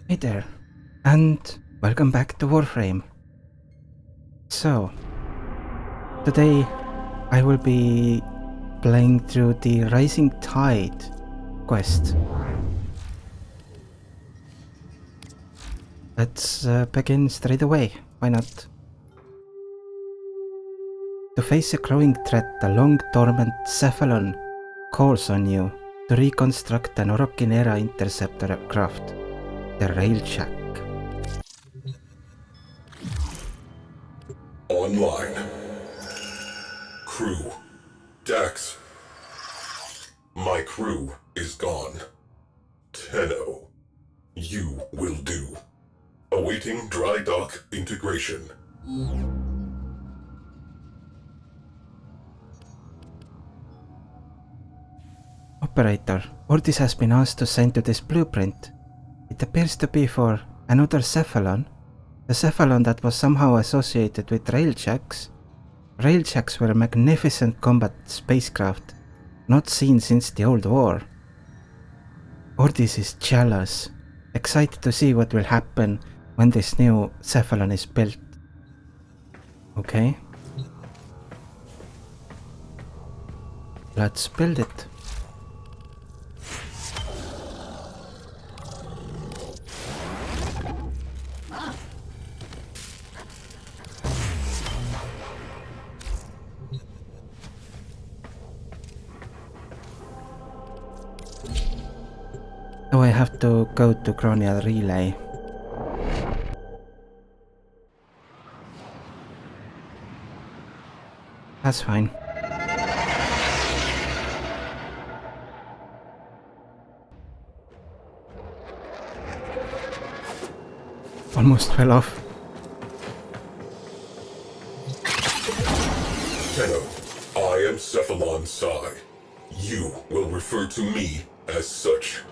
Hey there, and welcome back to Warframe. So, today I will be playing through the Rising Tide quest. Let's begin straight away, why not? To face a growing threat, the long-dormant Cephalon calls on you to reconstruct an Orokin-era interceptor craft, the Railjack. Online. Crew. Dax. My crew is gone. Tenno. You will do. Awaiting dry dock integration. Operator, Ordis has been asked to send you this blueprint. It appears to be for another Cephalon. The Cephalon that was somehow associated with Railjacks. Railjacks were a magnificent combat spacecraft, not seen since the old war. Ordis is jealous, excited to see what will happen when this new Cephalon is built. Okay. Let's build it. Oh, I have to go to Kronia Relay. That's fine. Almost fell off. Tenno, I am Cephalon Psi. You will refer to me as such.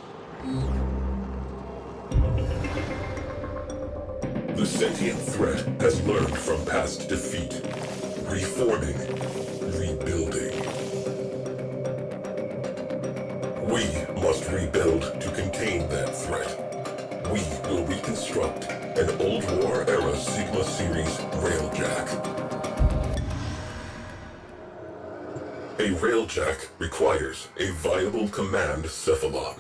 The sentient threat has learned from past defeat. Reforming. Rebuilding. We must rebuild to contain that threat. We will reconstruct an old war-era Sigma Series Railjack. A Railjack requires a viable command Cephalon.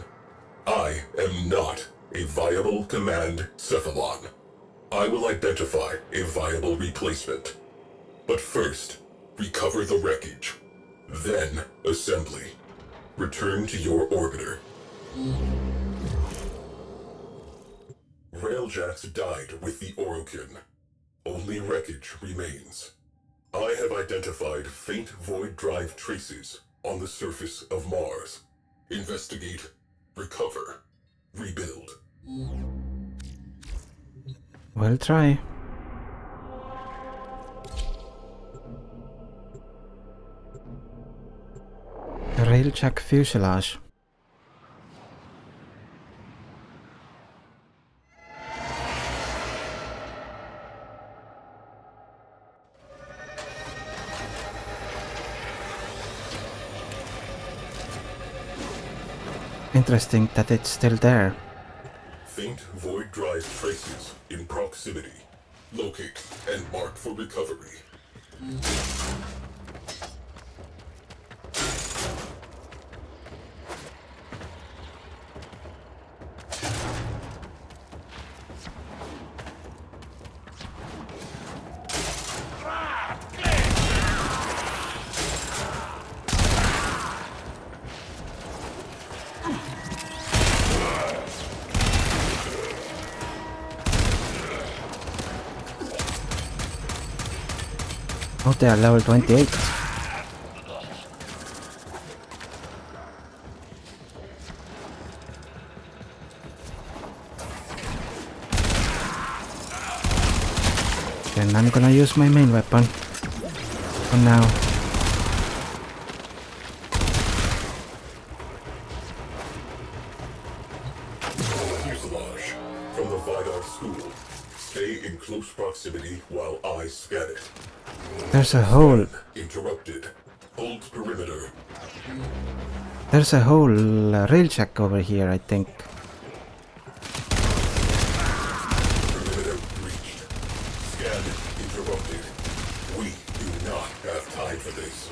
I am not a viable command Cephalon. I will identify a viable replacement. But first, recover the wreckage. Then, assembly. Return to your orbiter. Railjacks died with the Orokin. Only wreckage remains. I have identified faint void drive traces on the surface of Mars. Investigate, recover, rebuild. We'll try. Railjack Fuselage. Interesting that it's still there. Faint void drive traces in proximity. Locate and mark for recovery. Oh, they are level 28. Then I'm gonna use my main weapon for now. Fuselage. From the Vidar school. Stay in close proximity while I scan it. There's a hole. Interrupted. Hold perimeter. There's a whole Railjack over here, I think. for this.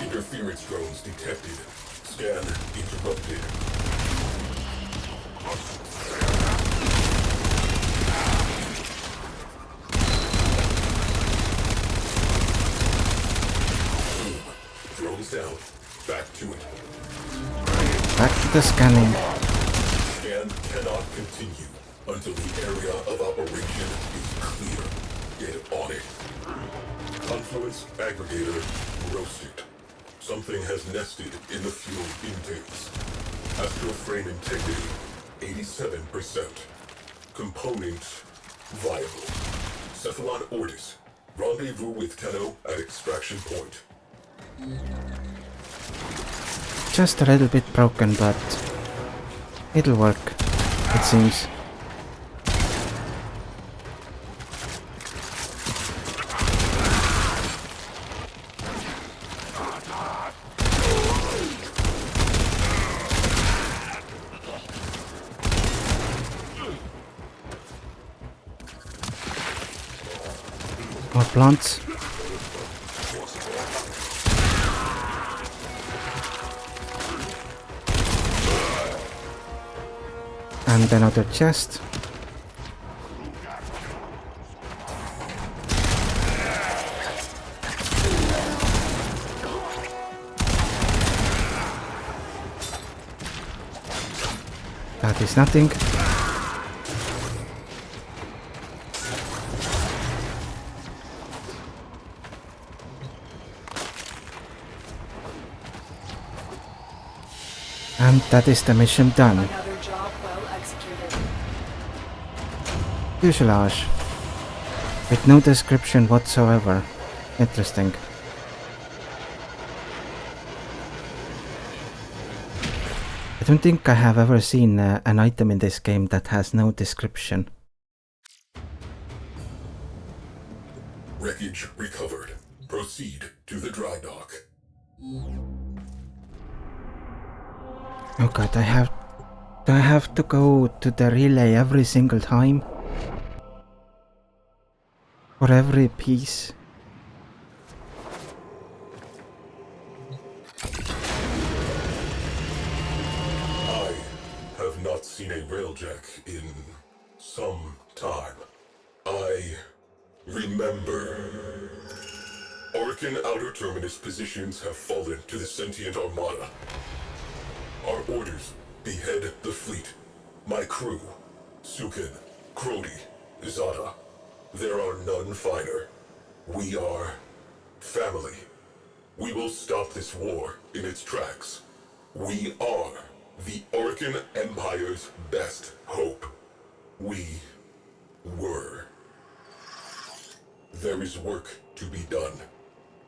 Interference drones detected. Scan interrupted. Drones down. Back to it. Back to the scanning. Scan cannot continue until the area of operation is clear. Get on it. Confluence aggregator roasted. Something has nested in the fuel intakes. Astral frame integrity, 87%. Components viable. Cephalon Ortis. Rendezvous with Tenno at extraction point. Just a little bit broken, but it'll work, it seems. More plants. And another chest. That is nothing. And that is the mission done. Another job well executed. Fuselage. With no description whatsoever. Interesting. I don't think I have ever seen an item in this game that has no description. Wreckage recovered. Proceed to the dry dock. Oh god, do I have to go to the relay every single time? For every piece? I have not seen a railjack in some time. I remember. Orkin outer terminus positions have fallen to the sentient armada. Our orders: behead the fleet. My crew: Sukin, Krodi, Zada. There are none finer. We are family. We will stop this war in its tracks. We are the Orkin Empire's best hope. We were. There is work to be done.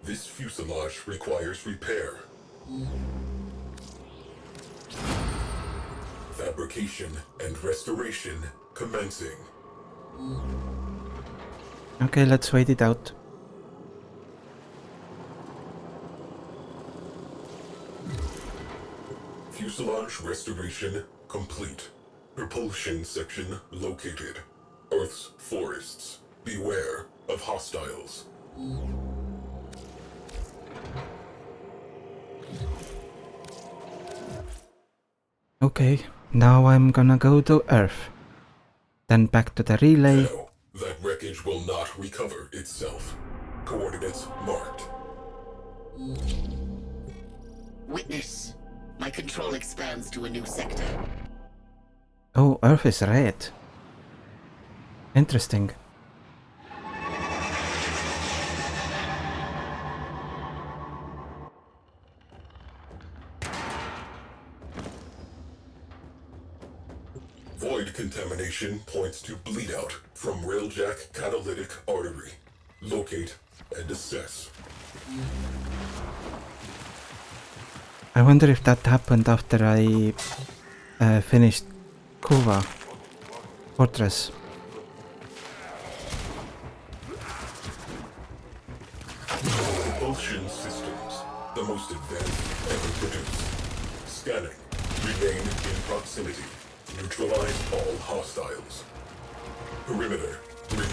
This fuselage requires repair. Fabrication and restoration commencing. Okay, let's wait it out. Fuselage restoration complete. Propulsion section located. Earth's forests. Beware of hostiles. Okay, now I'm gonna go to Earth. Then back to the relay. No, that wreckage will not recover itself. Coordinates marked. Witness. My control expands to a new sector. Oh, Earth is red. Interesting. Void contamination points to bleed out from Railjack catalytic artery. Locate and assess. I wonder if that happened after I finished Kuva Fortress. Propulsion systems, the most advanced ever produced. Scanning. Remain in proximity. Neutralize all hostiles. Perimeter breached.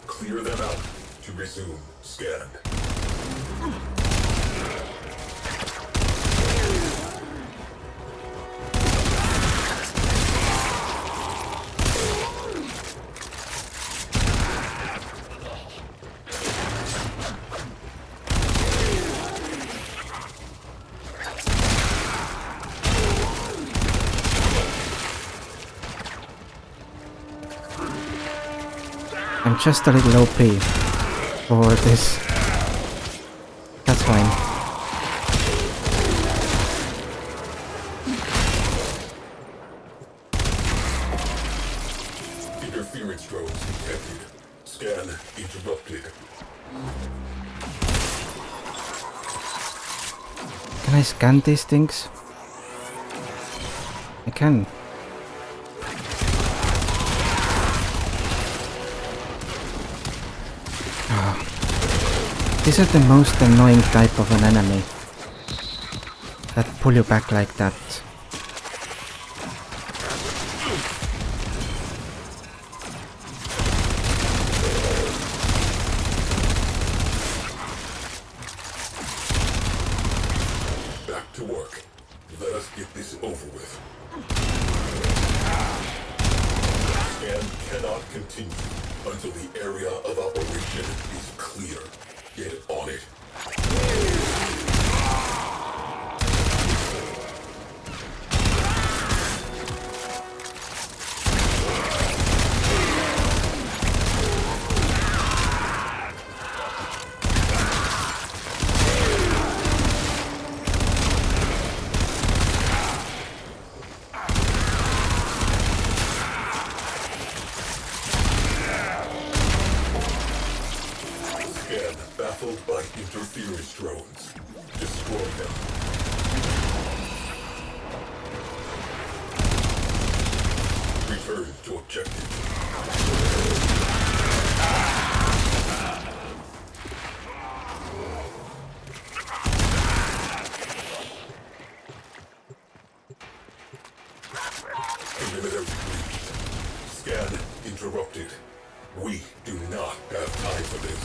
Clear them out to resume scan. I'm just a little OP for this. That's fine. Interference drones detected. Scan interrupted. Can I scan these things? I can. These are the most annoying type of an enemy that pull you back like that. Back to work. Let us get this over with. Scan cannot continue until the area of operation is clear. Get on it. Baffled by interference drones. Destroy them. Return to objective. Perimeter breached. Scan interrupted. We do not have time for this.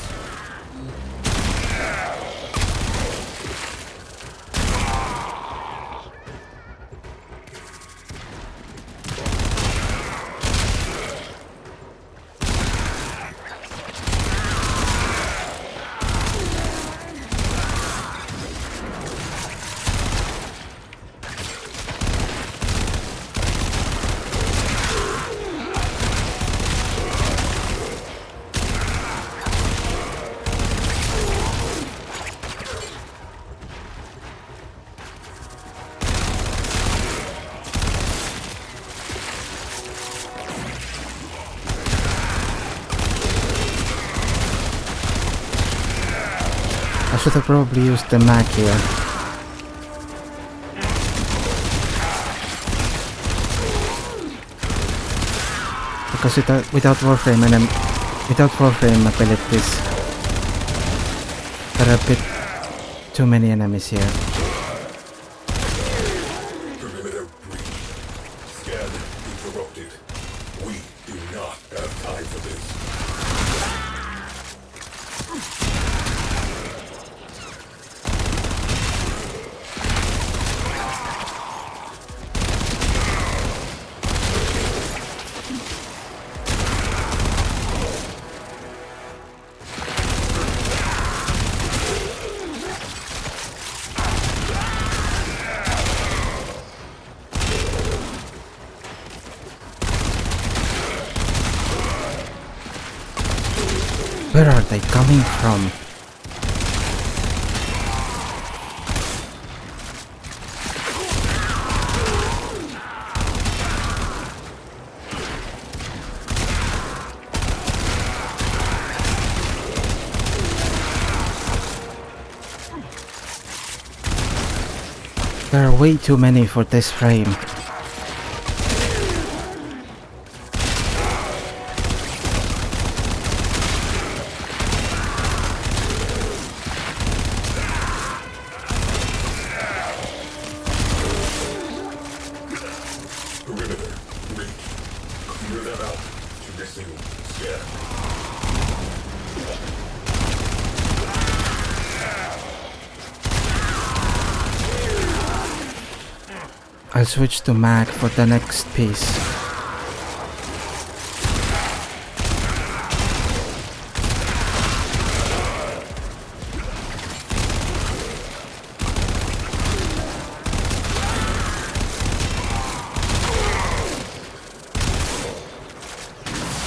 I should have probably used the mag here. Because without Warframe without Warframe abilities, there are a bit too many enemies here. Perimeter breached. Scan interrupted. We do not have time for this. Where are they coming from? There are way too many for this frame. Perimeter, reach. Clear them out to resume scan. I'll switch to mag for the next piece.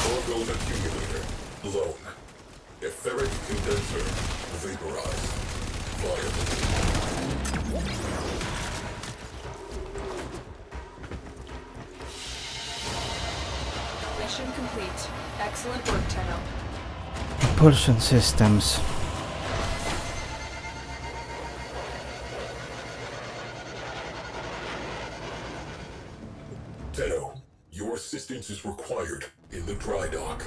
Orgone accumulator, blown. Etheric condenser, vaporized. Viable. Mission complete. Excellent work, Tenno. Propulsion systems. Tenno, your assistance is required in the dry dock.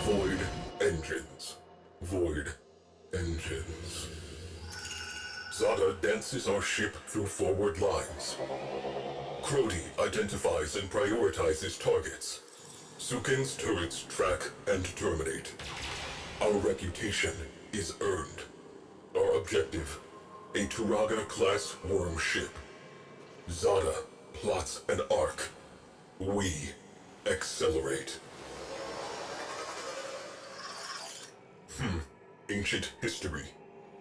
Void engines. Void engines. Zada dances our ship through forward lines. Crody identifies and prioritizes targets. Sukin's turrets track and terminate. Our reputation is earned. Our objective, a Turaga-class worm ship. Zada plots an arc. We accelerate. Ancient history.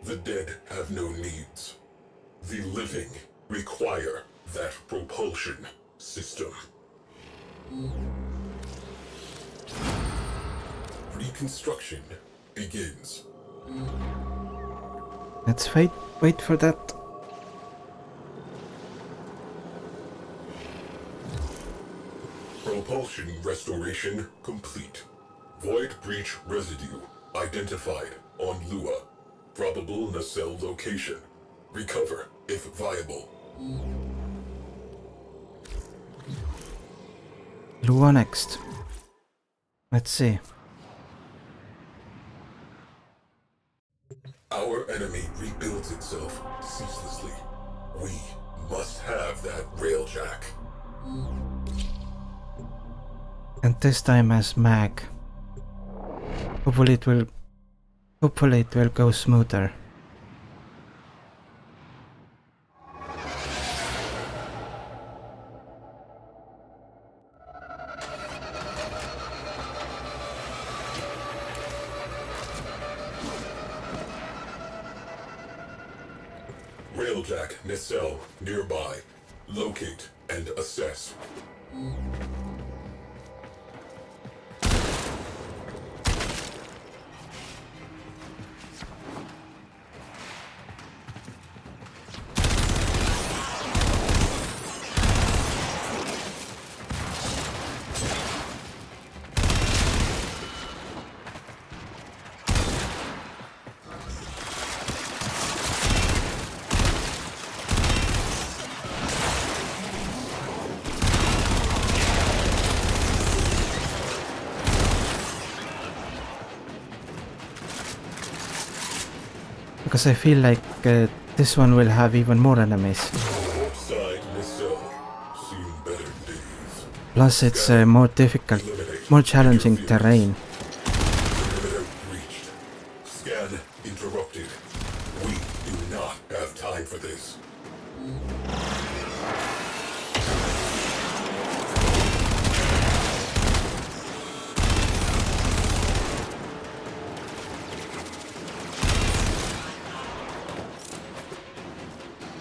The dead have no needs. The living require that propulsion system. Reconstruction begins. Let's wait for that. Propulsion restoration complete. Void breach residue identified on Lua. Probable nacelle location. Recover if viable. Lua next. Let's see. Our enemy rebuilds itself ceaselessly. We must have that Railjack. And this time as mag. Hopefully it will go smoother. Railjack Nacelle nearby. Locate and assess. Because I feel like this one will have even more enemies. Side Nacelle. Seen better days. Plus it's more difficult, more challenging terrain. Perimeter breached. Scan interrupted. We do not have time for this.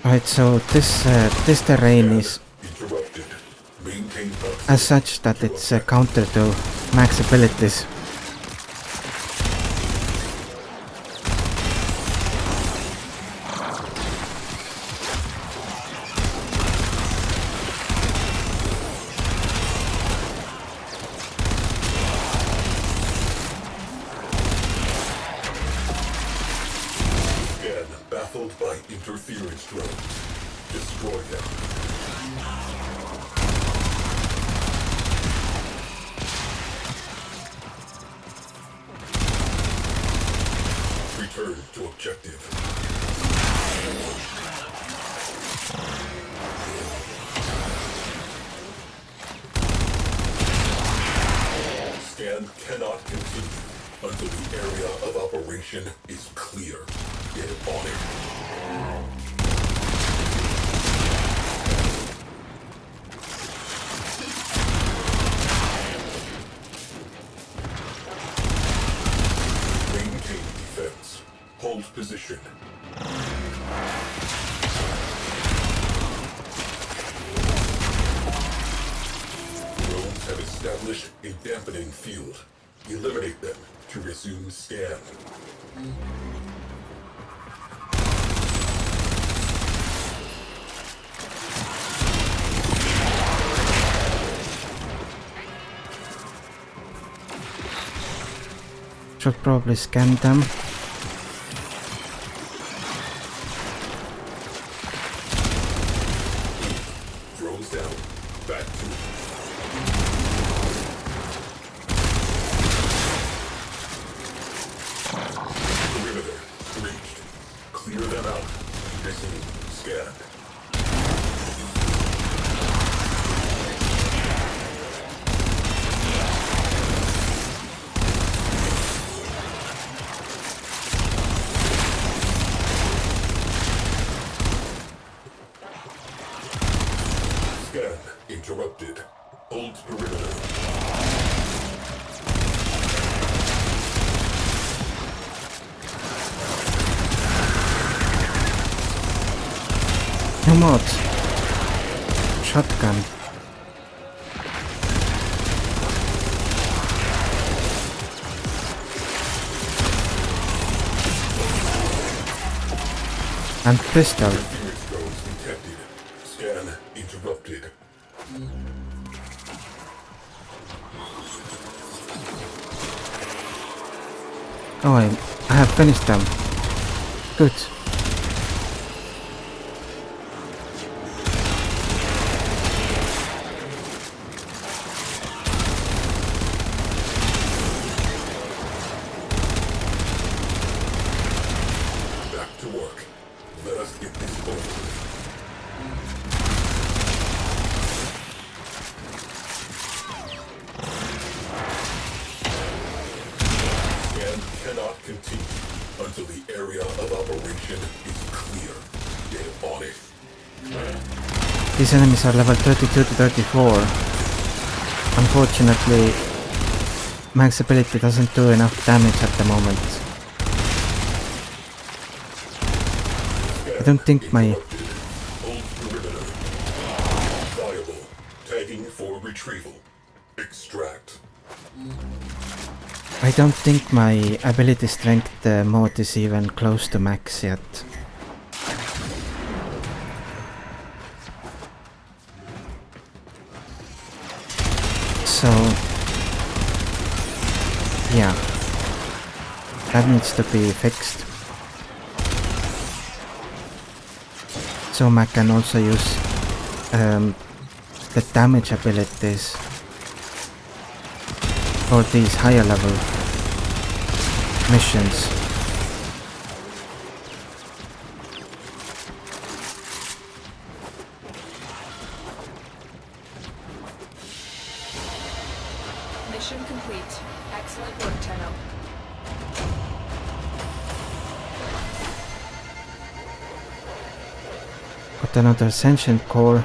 Right, so this terrain is Interrupted. Maintain proximity. as such that it's counter to max abilities. Interference drones. Destroy them. Return to objective. Scan cannot continue until the area of operation is clear. Get on it. Maintain defense. Hold position. Drones have established a dampening field. Eliminate them to resume scan. Should probably scan them. Drones down. Back to it. Perimeter reached. Clear them out. Resume scan. Scan interrupted. Hold perimeter. New mods. Shotgun. And pistol. Interference drones detected. Scan interrupted. Oh, I have finished them. Good. Back to work. Let us get this over with. Scan cannot continue until the area of operation is clear. Get on it. These enemies are level 32 to 34. Unfortunately, max ability doesn't do enough damage at the moment. I don't think my... Hold perimeter. Viable. Tagging for retrieval. Extract. I don't think my ability strength mod is even close to max yet. So... yeah. That needs to be fixed. So Mac can also use the damage abilities for these higher level missions. Mission complete. Excellent work, Tenno. Got another sentient core.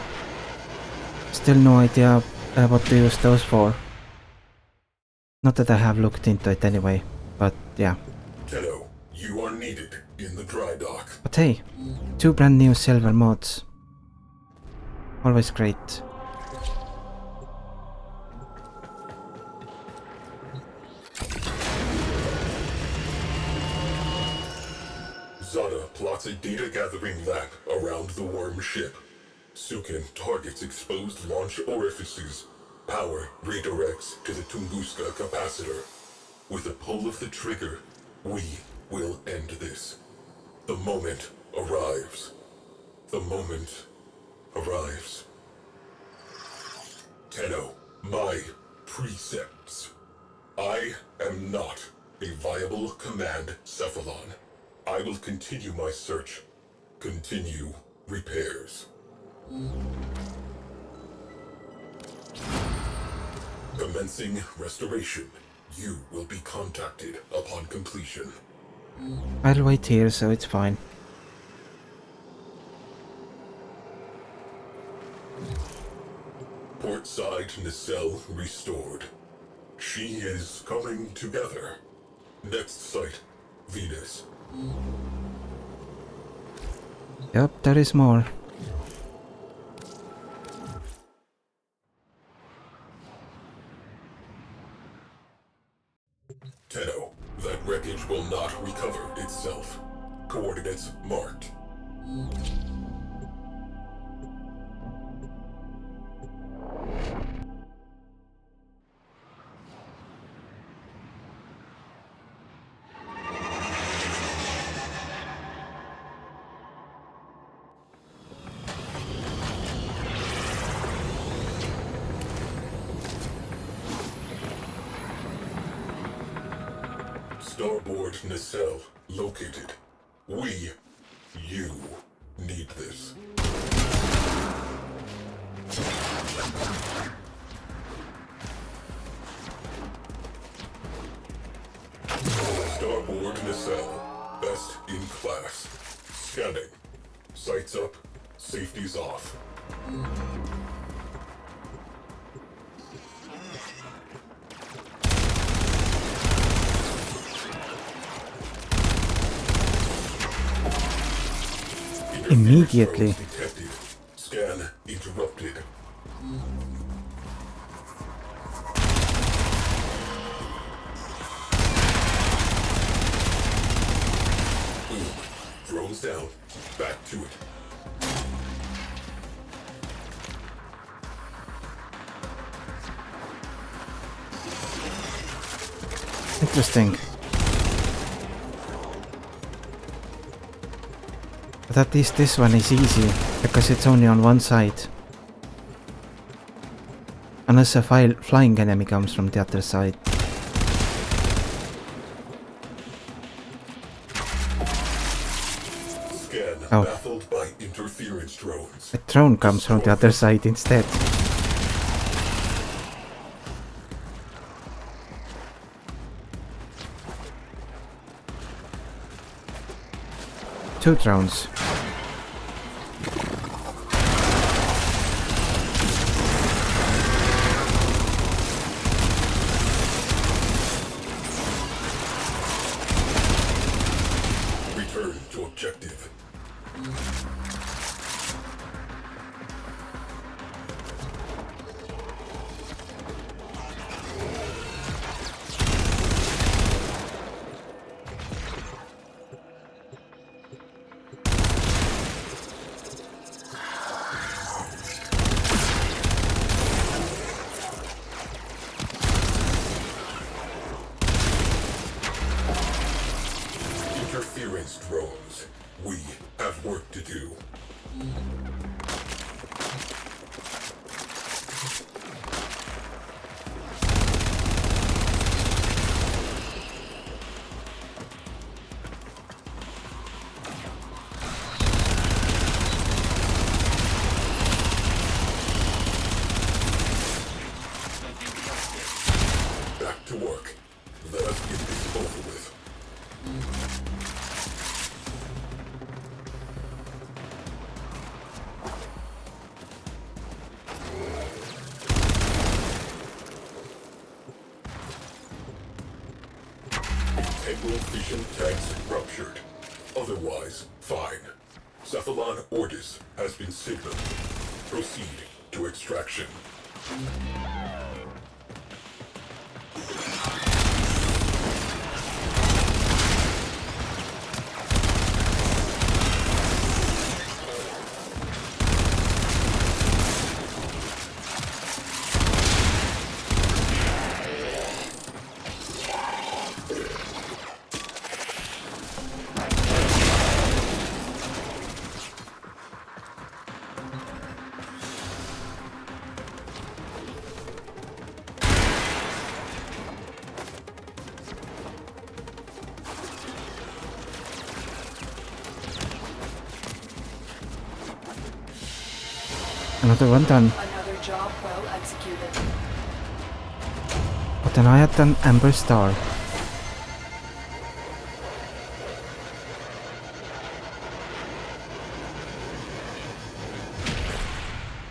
Still no idea what to use those for. Not that I have looked into it anyway, but yeah. Tenno, you are needed in the dry dock. But hey, 2 brand new silver mods. Always great. Zada plots a data-gathering lab around the worm ship. Sukin targets exposed launch orifices. Power redirects to the Tunguska capacitor. With a pull of the trigger, we will end this. The moment arrives. The moment arrives. Tenno, my precepts. I am not a viable command Cephalon. I will continue my search. Continue repairs. Commencing restoration. You will be contacted upon completion. I'll wait here, so it's fine. Portside Nacelle restored. She is coming together. Next site, Venus. Yep, there is more. Tenno, that wreckage will not recover itself. Coordinates marked. Starboard Nacelle located. You need this. Starboard Nacelle, best in class. Scanning. Sights up, safety's off. Immediately. Detected. Scan interrupted. Boom. Drones down. Back to it. Interesting. But at least this one is easy, because it's only on one side. Unless a flying enemy comes from the other side. Scan Oh. baffled by interference drones. A drone comes from the other side instead. Two drones. Return to objective. Interference drones. We have work to do. Back to work. Let us get this over with. Integral fission tanks ruptured. Otherwise, fine. Cephalon Ordis has been signaled. Proceed to extraction. Another one done. Another job well executed. Otan ajatan Amber Star.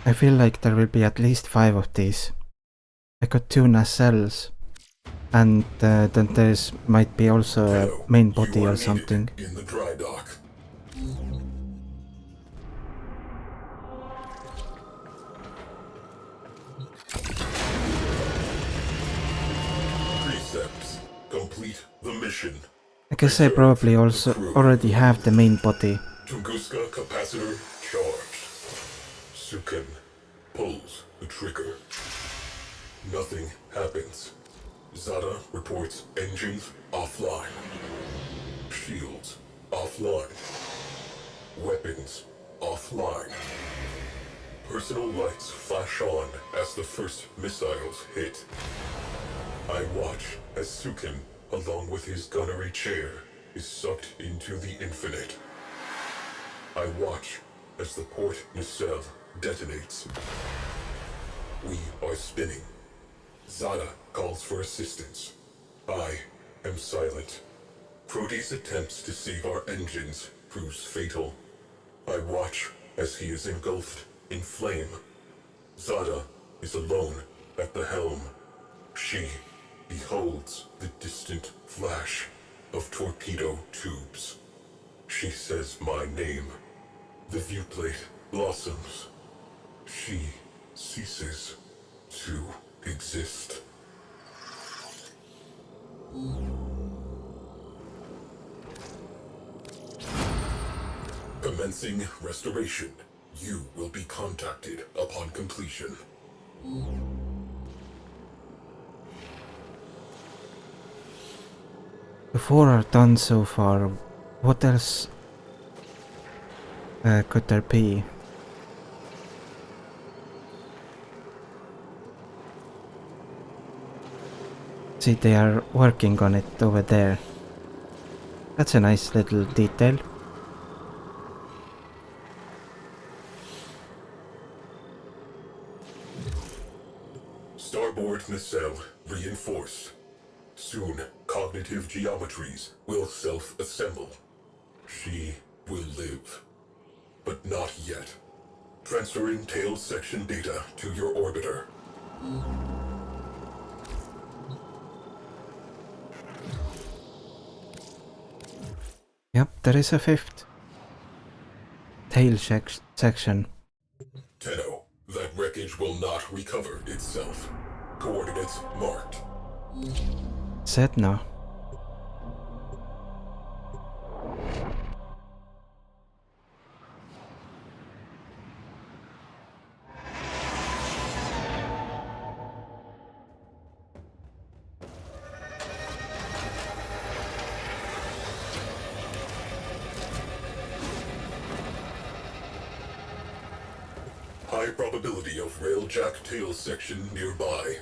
I feel like there will be at least 5 of these. I got 2 nacelles. And then there's might be also a main body or something. In the dry dock. Precepts. Complete the mission. I guess I probably also already have the main body. Tunguska capacitor charged. Sukin pulls the trigger. Nothing happens. Zada reports engines offline. Shields offline. Weapons offline. Personal lights flash on as the first missiles hit. I watch as Sukin, along with his gunnery chair, is sucked into the infinite. I watch as the port Nacelle detonates. We are spinning. Zada calls for assistance. I am silent. Proteus' attempts to save our engines proves fatal. I watch as he is engulfed in flame. Zada is alone at the helm. She beholds the distant flash of torpedo tubes. She says my name. The viewplate blossoms. She ceases to exist. Commencing restoration. You will be contacted upon completion. The 4 are done so far. What else could there be? See, they are working on it over there. That's a nice little detail. Starboard Nacelle reinforced. Soon, cognitive geometries will self-assemble. She will live. But not yet. Transferring tail section data to your orbiter. Yep, there is a 5th tail section. Tenno, that wreckage will not recover itself. Coordinates marked. Sedna. High probability of Railjack tail section nearby.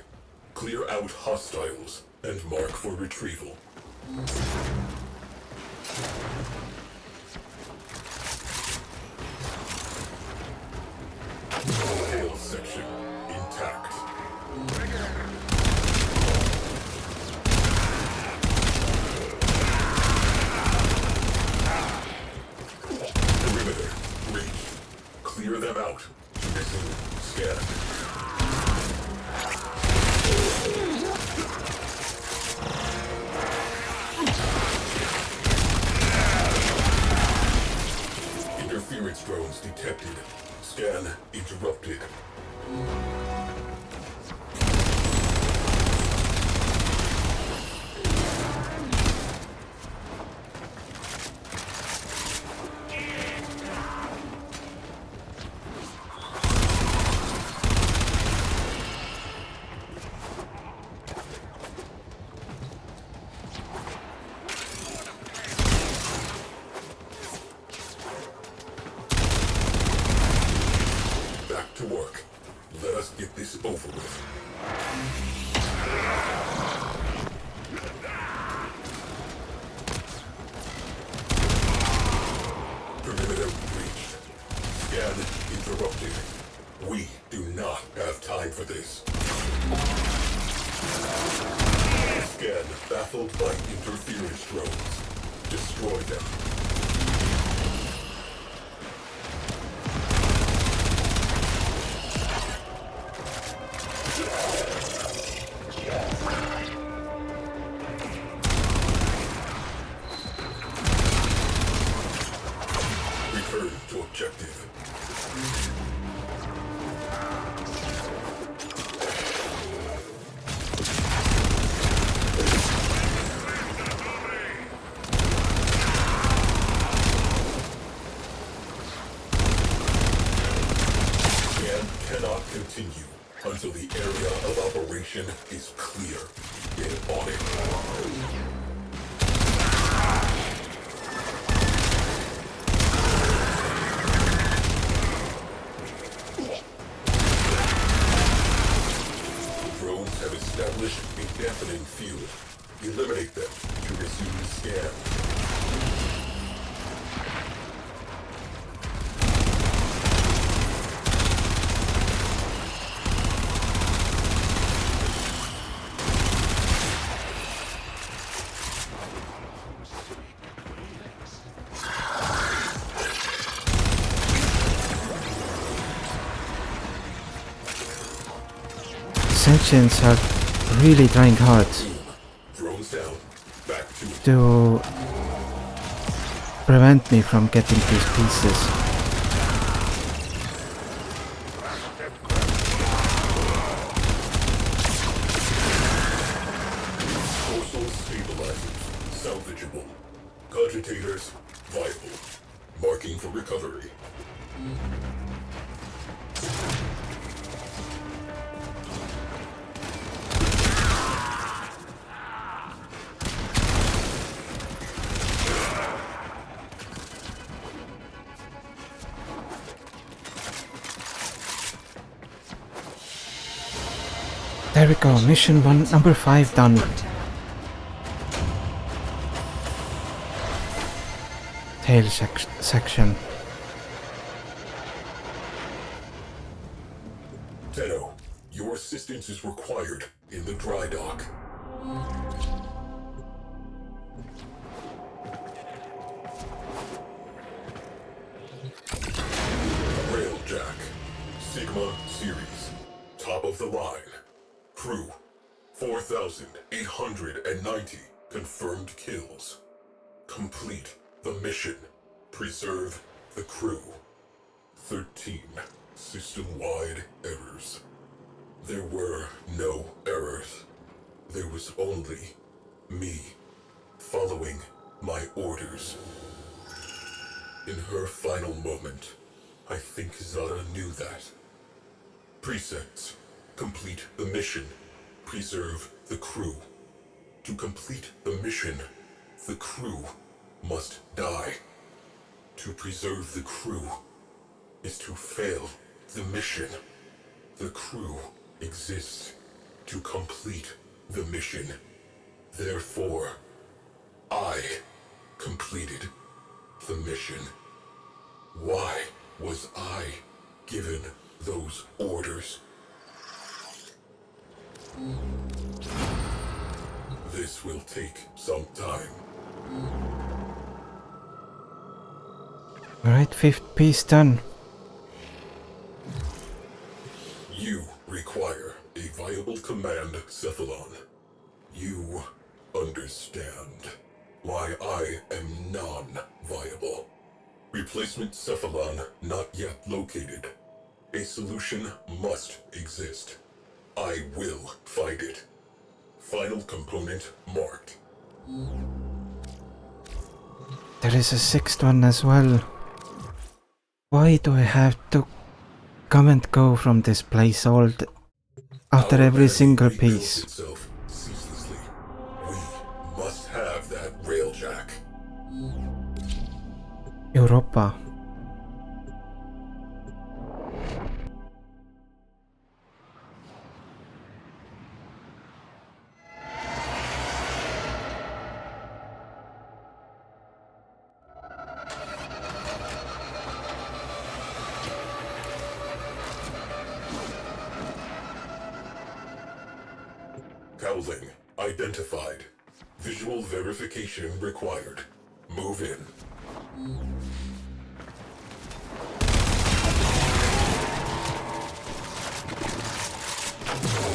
Clear out hostiles and mark for retrieval. Tail section intact. Perimeter reached. Clear them out. Missing scan. Encircled by interference drones. Destroy them. Return to objective. Cannot continue until the area of operation is clear. Get on it. Drones have established a deafening field. Eliminate them to resume the scan. Sentients are really trying hard Drones down. Back to to prevent me from getting these pieces. Dorsal stabilizers. Salvageable. Cogitators. Viable. Marking for recovery. There we go, mission number 5 done. Tail section. Tenno, your assistance is required in the dry dock. Railjack. Sigma series. Top of the line. Crew. 4,890 confirmed kills. Complete the mission. Preserve the crew. 13 system-wide errors. There were no errors. There was only me following my orders. In her final moment, I think Zara knew that. Precepts. Complete the mission. Preserve the crew. To complete the mission, the crew must die. To preserve the crew is to fail the mission. The crew exists to complete the mission. Therefore, I completed the mission. Why was I given those orders? This will take some time. Alright, 5th piece done. You require a viable command, Cephalon. You understand why I am non-viable. Replacement Cephalon not yet located. A solution must exist. I will find it. Final component marked. There is a 6th one as well. Why do I have to come and go from this place after Our every man single rebuilds piece? itself ceaselessly. We must have that Railjack. Europa. Cowling identified. Visual verification required. Move in.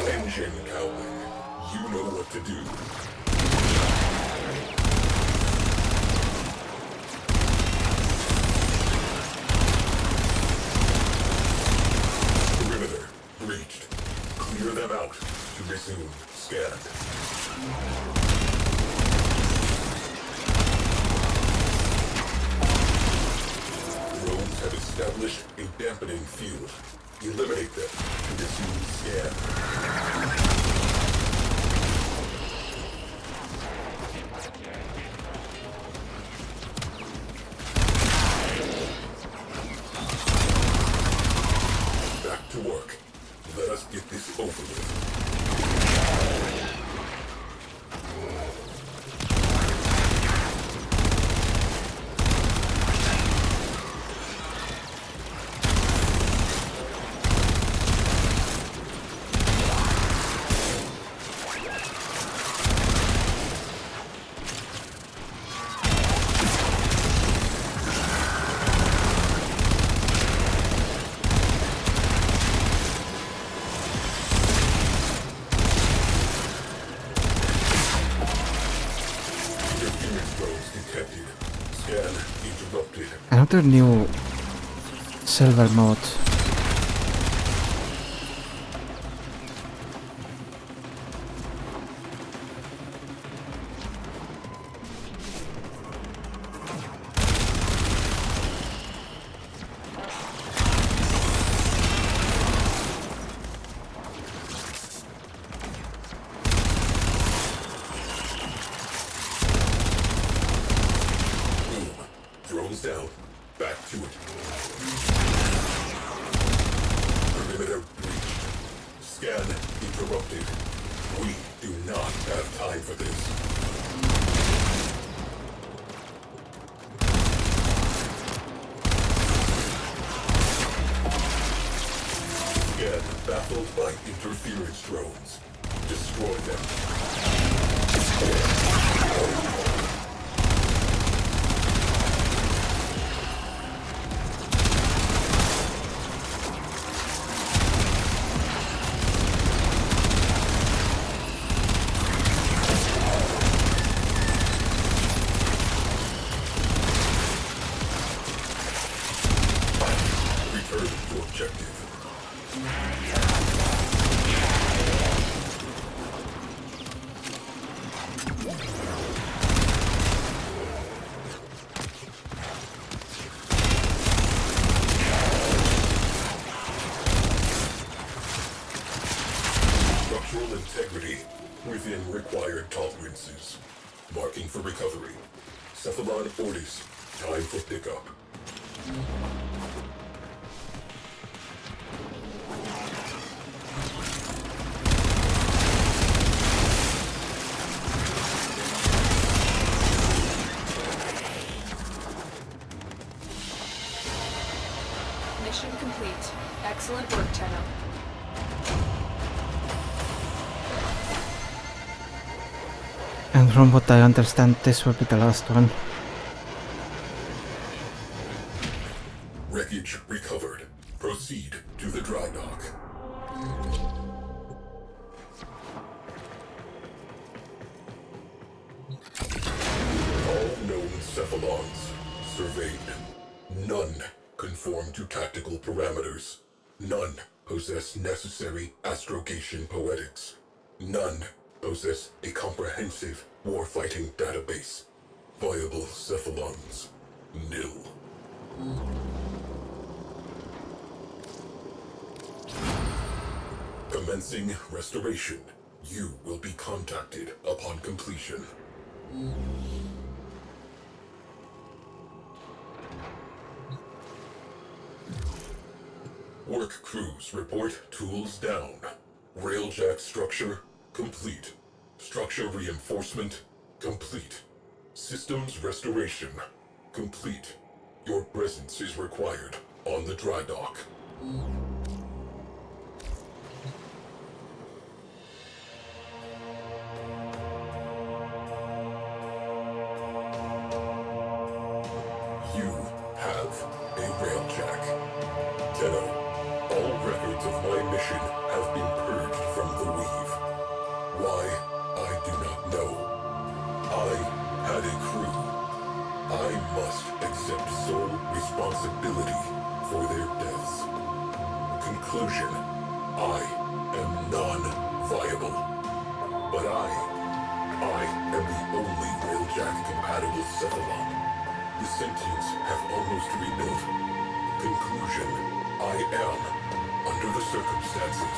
Engine Cowling. You know what to do. Perimeter breached. Clear them out to resume scan. Drones have established a dampening field. Eliminate them to resume scan. Back to work. Let us get this over with. Another new silver mode. Drones down. Back to it. Perimeter breached. Scan interrupted. We do not have time for this. Scan baffled by interference drones. Destroy them. Integrity within required tolerances. Marking for recovery. Cephalon orders. Time for pickup. Mission complete. Excellent work, Tenno. And from what I understand, this will be the last one. Wreckage recovered. Proceed to the dry dock. All known Cephalons surveyed. None conform to tactical parameters. None possess necessary astrogation poetics. None possess a comprehensive warfighting database. Viable Cephalons, nil. Commencing restoration. You will be contacted upon completion. Work crews report tools down. Railjack structure complete. Structure reinforcement complete. Systems restoration complete. Your presence is required on the dry dock. Tenno, all records of my mission have been purged from the weave. Why, I do not know. I had a crew. I must accept sole responsibility for their deaths. Conclusion, I am non-viable. But I am the only Railjack-compatible Cephalon. The sentience have almost rebuilt. Conclusion, I am, under the circumstances,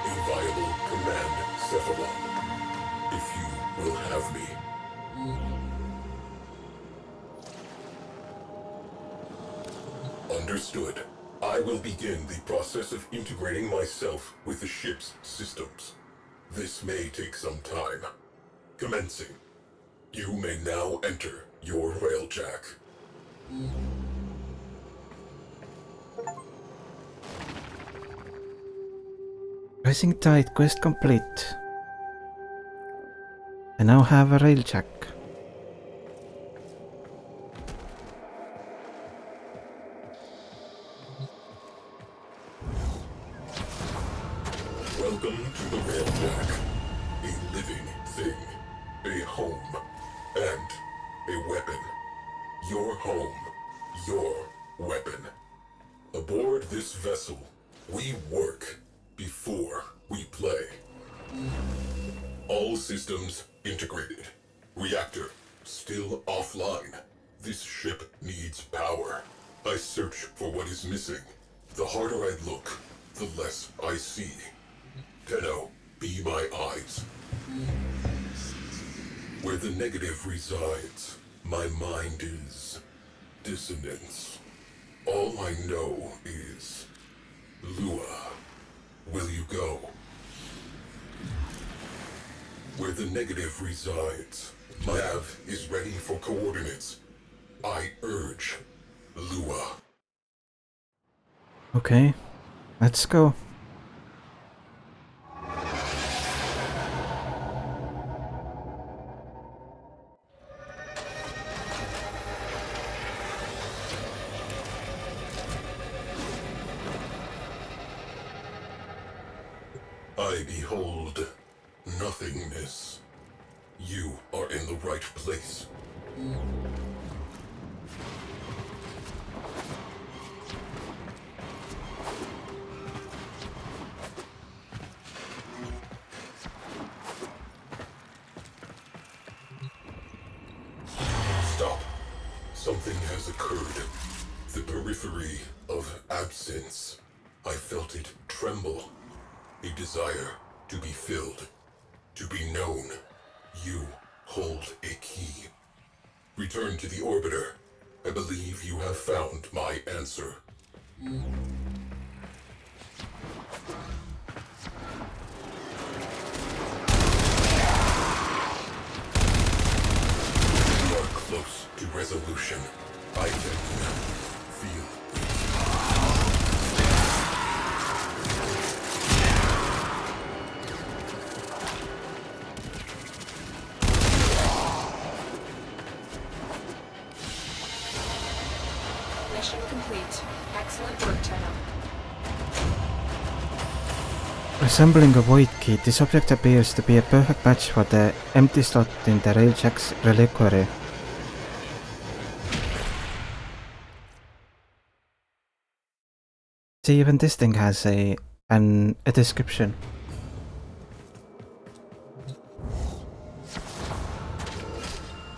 a viable command Cephalon. If you will have me. Understood. I will begin the process of integrating myself with the ship's systems. This may take some time. Commencing. You may now enter your Railjack. Rising Tide quest complete. I now have a Railjack. Welcome to the Railjack. A living thing. A home. And a weapon. Your home. Your weapon. Aboard this vessel, we work before we play. All systems integrated. Reactor still offline. This ship needs power. I search for what is missing. The harder I look, the less I see. Tenno, be my eyes. Where the negative resides, my mind is dissonance. All I know is Lua. Will you go? Where the negative resides, my nav is ready for coordinates. I urge Lua. Okay, let's go. I behold nothingness. You are in the right place. Stop. Something has occurred. The periphery of absence. I felt it tremble. A desire to be filled, to be known. You hold a key. Return to the orbiter. I believe you have found my answer. You are close to resolution. I can feel it. Mission complete. Excellent work, Tenno. Resembling a void key, this object appears to be a perfect match for the empty slot in the Railjack's Reliquary. See, even this thing has a description.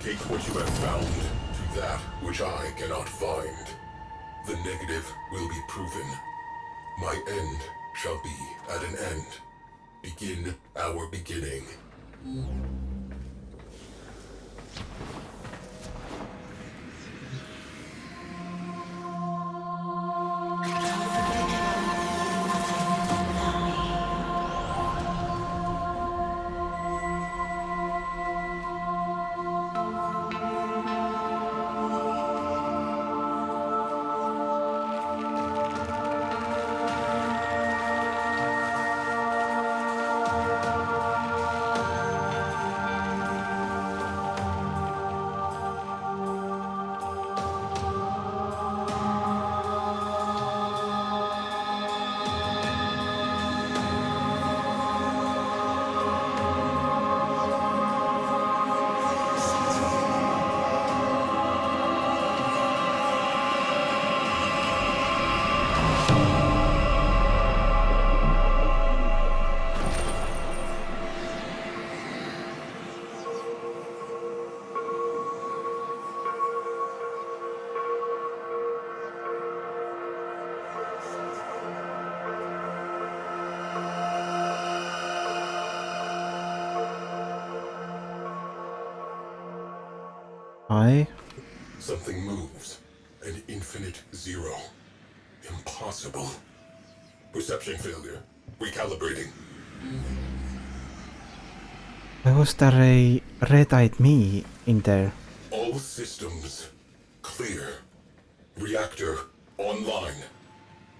Take what you have found to that which I cannot find. The negative will be proven. My end shall be at an end. Begin our beginning. Aye. Something moves. An infinite zero. Impossible. Perception failure. Recalibrating. Why was there a red-eyed me in there? All systems clear. Reactor online.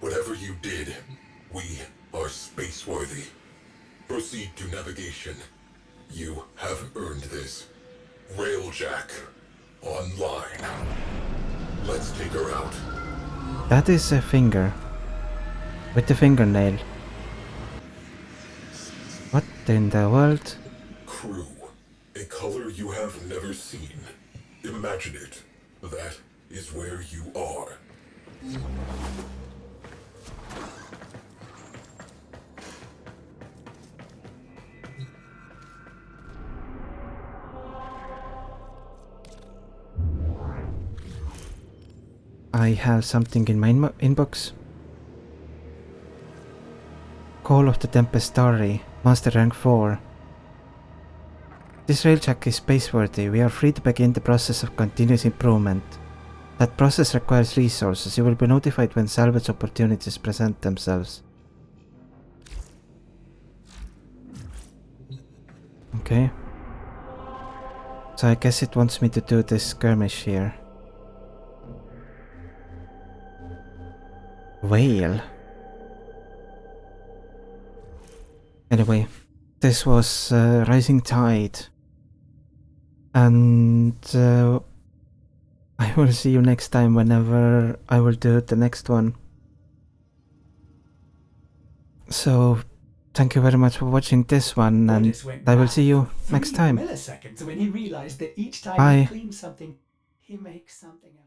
Whatever you did, we are space-worthy. Proceed to navigation. You have earned this. Railjack online. Let's take her out. That is a finger. With the fingernail. What in the world? Crew. A color you have never seen. Imagine it. That is where you are. I have something in my inbox. Call of the Tempestari, Master Rank 4. This railjack is spaceworthy. We are free to begin the process of continuous improvement. That process requires resources. You will be notified when salvage opportunities present themselves. Okay. So I guess it wants me to do this skirmish here. Whale. Anyway, this was Rising Tide. And I will see you next time whenever I will do the next one. So, thank you very much for watching this one, and I will see you next time. Milliseconds when he realized that each time Bye. he cleans something, he makes something else.